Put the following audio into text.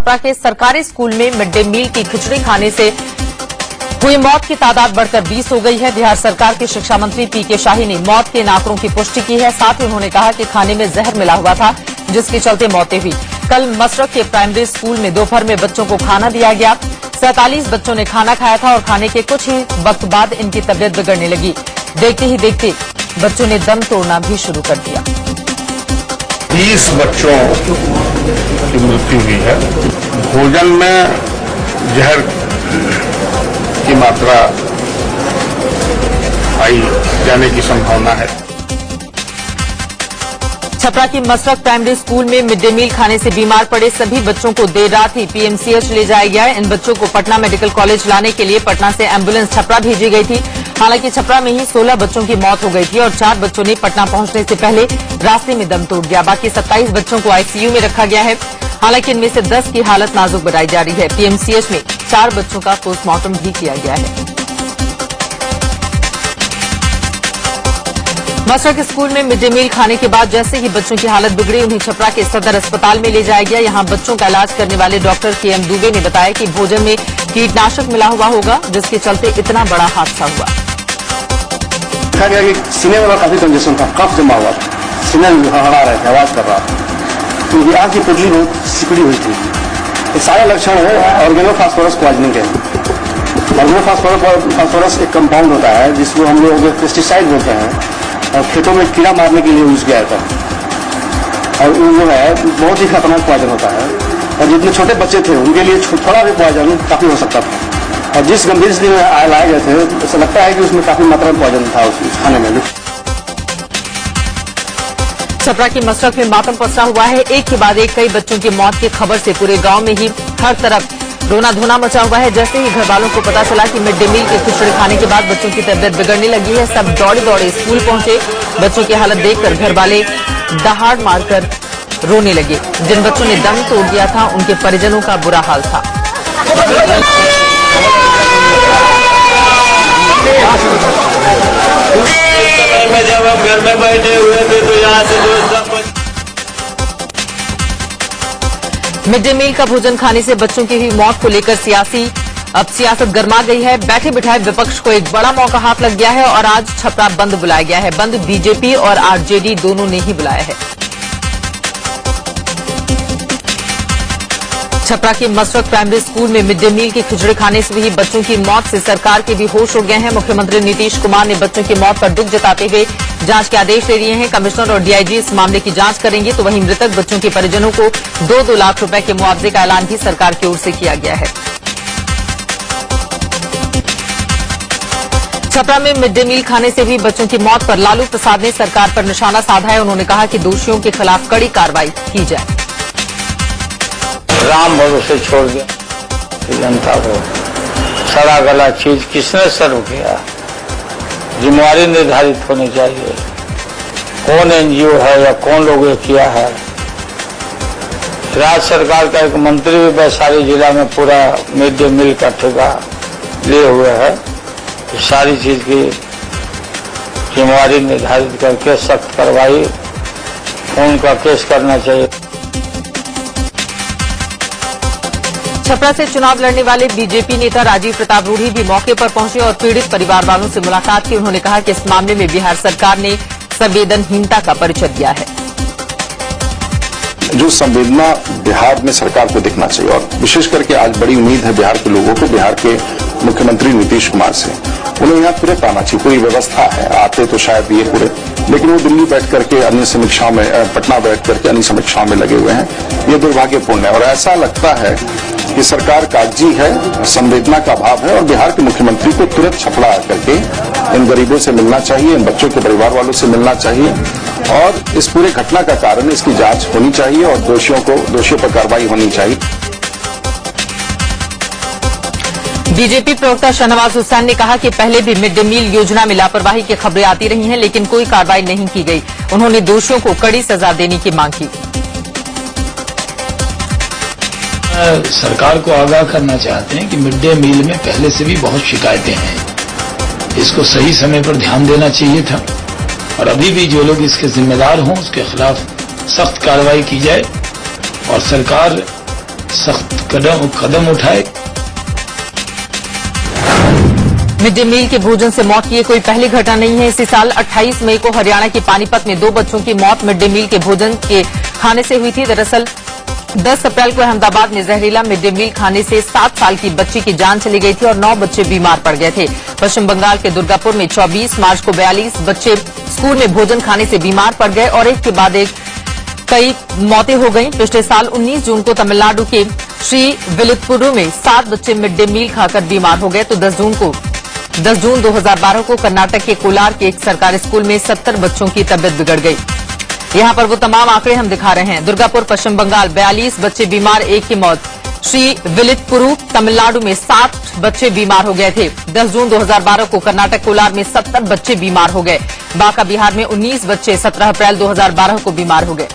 छपरा के सरकारी स्कूल में मिड डे मील की खिचड़ी खाने से हुई मौत की तादाद बढ़कर 20 हो गई है। बिहार सरकार के शिक्षा मंत्री पीके शाही ने मौत के आंकड़ों की पुष्टि की है। साथ ही उन्होंने कहा कि खाने में जहर मिला हुआ था, जिसके चलते मौतें हुई। कल मसरक के प्राइमरी स्कूल में दोपहर में बच्चों को खाना दिया गया। 47 बच्चों ने खाना खाया था और खाने के कुछ ही वक्त बाद इनकी तबीयत बिगड़ने लगी। देखते ही देखते बच्चों ने दम तोड़ना भी शुरू कर दिया। 20 बच्चों की मृत्यु हुई है। भोजन में जहर की मात्रा पाई जाने की संभावना है। छपरा की मसरक प्राइमरी स्कूल में मिड डे मील खाने से बीमार पड़े सभी बच्चों को देर रात ही पीएमसीएच ले जाया गया है। इन बच्चों को पटना मेडिकल कॉलेज लाने के लिए पटना से एम्बुलेंस छपरा भेजी गई थी। हालांकि छपरा में ही 16 बच्चों की मौत हो गई थी और 4 बच्चों ने पटना पहुंचने से पहले रास्ते में दम तोड़ दिया। बाकी 27 बच्चों को आईसीयू में रखा गया है। हालांकि इनमें से 10 की हालत नाजुक बताई जा रही है। पीएमसीएच में 4 बच्चों का पोस्टमार्टम भी किया गया है। मसरक स्कूल में मिड डे मील खाने के बाद जैसे ही बच्चों की हालत बिगड़ी, उन्हें छपरा के सदर अस्पताल में ले जाया गया। यहां बच्चों का इलाज करने वाले डॉक्टर केएम दुबे ने बताया कि भोजन में कीटनाशक मिला हुआ होगा, जिसके चलते इतना बड़ा हादसा हुआ। देखा गया कि सीने में काफी कंजेशन था, कफ जमा हुआ था, सीने में हड़बड़ा रहे थे, आवाज कर रहा था, क्योंकि आंख की पुतली बहुत सिकुड़ी हुई थी। ये सारे लक्षण है ऑर्गेनोफॉस्फोरस पॉइजनिंग के। ऑर्गेनोफॉस्फोरस एक कंपाउंड होता है जिसको हम लोग पेस्टिसाइड बोलते हैं और खेतों में कीड़ा मारने के लिए यूज किया जाता है। और वो जो है बहुत ही खतरनाक पॉइजन होता है और जितने छोटे बच्चे थे उनके लिए थोड़ा भी पॉइजन काफी हो सकता था। और जिस गंभीर स्थिति में लाए गए थे, ऐसा लगता है कि उसमें काफी मात्रा में पॉइजन था उस खाने में। छपरा की मसरक में मातम पसरा हुआ है। एक के बाद एक कई बच्चों की मौत की खबर से पूरे गांव में ही हर तरफ रोना धोना मचा हुआ है। जैसे ही घर वालों को पता चला कि मिड डे मील के खिचड़ी खाने के बाद बच्चों की तबीयत बिगड़ने लगी है, सब दौड़े दौड़े स्कूल पहुंचे। बच्चों की हालत देखकर घर वाले दहाड़ मारकर रोने लगे। जिन बच्चों ने दम तोड़ दिया था, उनके परिजनों का बुरा हाल था। जब हम घर में बैठे हुए थे तो यहाँ से मिड डे मील का भोजन खाने से बच्चों की हुई मौत को लेकर सियासत गर्मा गई है। बैठे बिठाए विपक्ष को एक बड़ा मौका हाथ लग गया है और आज छपरा बंद बुलाया गया है। बंद बीजेपी और आरजेडी दोनों ने ही बुलाया है। छपरा के मसरक प्राइमरी स्कूल में मिड डे मील की खिचड़ी खाने से हुई बच्चों की मौत से सरकार के भी होश उड़ गए हैं। मुख्यमंत्री नीतीश कुमार ने बच्चों की मौत पर दुख जताते हुए जांच के आदेश दे दिए हैं। कमिश्नर और डीआईजी इस मामले की जांच करेंगे। तो वहीं मृतक बच्चों के परिजनों को 2-2 लाख रुपए के मुआवजे का ऐलान भी सरकार की ओर से किया गया है। छपरा में मिड डे मील खाने से हुई बच्चों की मौत पर लालू प्रसाद ने सरकार पर निशाना साधा है। उन्होंने कहा कि दोषियों के खिलाफ कड़ी कार्रवाई की जाए। राम भरोसे छोड़ दिया जनता को। सड़ा गला चीज किसने सर्व किया? जिम्मेवारी निर्धारित होनी चाहिए। कौन एनजीओ है या कौन लोग ये किया है? राज्य सरकार का एक मंत्री भी वैशाली जिला में पूरा मिड डे मील का ठेका लिए हुए है। सारी चीज की जिम्मेवारी निर्धारित करके सख्त कार्रवाई उनका केस करना चाहिए। छपरा से चुनाव लड़ने वाले बीजेपी नेता राजीव प्रताप रूढ़ी भी मौके पर पहुंचे और पीड़ित परिवार वालों से मुलाकात की। उन्होंने कहा कि इस मामले में बिहार सरकार ने संवेदनहीनता का परिचय दिया है। जो संवेदना बिहार में सरकार को दिखना चाहिए और विशेष करके आज बड़ी उम्मीद है बिहार के लोगों को बिहार के मुख्यमंत्री नीतीश कुमार से। उन्हें यहाँ तुरंत आना चाहिए। पूरी व्यवस्था है, आते तो शायद ये पूरे, लेकिन वो दिल्ली बैठ करके अन्य समीक्षाओं में, पटना बैठ करके अन्य समीक्षाओं में लगे हुए हैं। ये दुर्भाग्यपूर्ण है और ऐसा लगता है कि सरकार कागजी है, संवेदना का अभाव है और बिहार के मुख्यमंत्री को तुरंत छपड़ा करके इन गरीबों से मिलना चाहिए, इन बच्चों के परिवार वालों से मिलना चाहिए और इस पूरे घटना का कारण इसकी जांच होनी चाहिए और दोषियों पर कार्रवाई होनी चाहिए। बीजेपी प्रवक्ता शाहनवाज हुसैन ने कहा कि पहले भी मिड डे मील योजना में लापरवाही की खबरें आती रही हैं, लेकिन कोई कार्रवाई नहीं की गई। उन्होंने दोषियों को कड़ी सजा देने की मांग की। सरकार को आगाह करना चाहते हैं कि मिड डे मील में पहले से भी बहुत शिकायतें हैं। इसको सही समय पर ध्यान देना चाहिए था और अभी भी जो लोग इसके जिम्मेदार हों उसके खिलाफ सख्त कार्रवाई की जाए और सरकार सख्त कदम उठाए। मिड डे मील के भोजन से मौत की ये कोई पहली घटना नहीं है। इसी साल 28 मई को हरियाणा के पानीपत में 2 बच्चों की मौत मिड डे मील के भोजन के खाने से हुई थी। दरअसल 10 अप्रैल को अहमदाबाद में जहरीला मिड डे मील खाने से 7 साल की बच्ची की जान चली गई थी और 9 बच्चे बीमार पड़ गए थे। पश्चिम बंगाल के दुर्गापुर में 24 मार्च को 42 बच्चे स्कूल में भोजन खाने से बीमार पड़ गए और एक के बाद एक कई मौतें हो गईं। पिछले साल 19 जून को तमिलनाडु के श्री विलिपुरु में 7 बच्चे मिड डे मील खाकर बीमार हो गए तो 10 जून 2012 को कर्नाटक के कोलार के एक सरकारी स्कूल में 70 बच्चों की तबीयत बिगड़ गई। यहां पर वो तमाम आंकड़े हम दिखा रहे हैं। दुर्गापुर पश्चिम बंगाल 42 बच्चे बीमार, एक की मौत। श्री विलिपुरु तमिलनाडु में 7 बच्चे बीमार हो गए थे। 10 जून 2012 को कर्नाटक कोलार में 70 बच्चे बीमार हो गए। बांका बिहार में 19 बच्चे 17 अप्रैल 2012 को बीमार हो गए।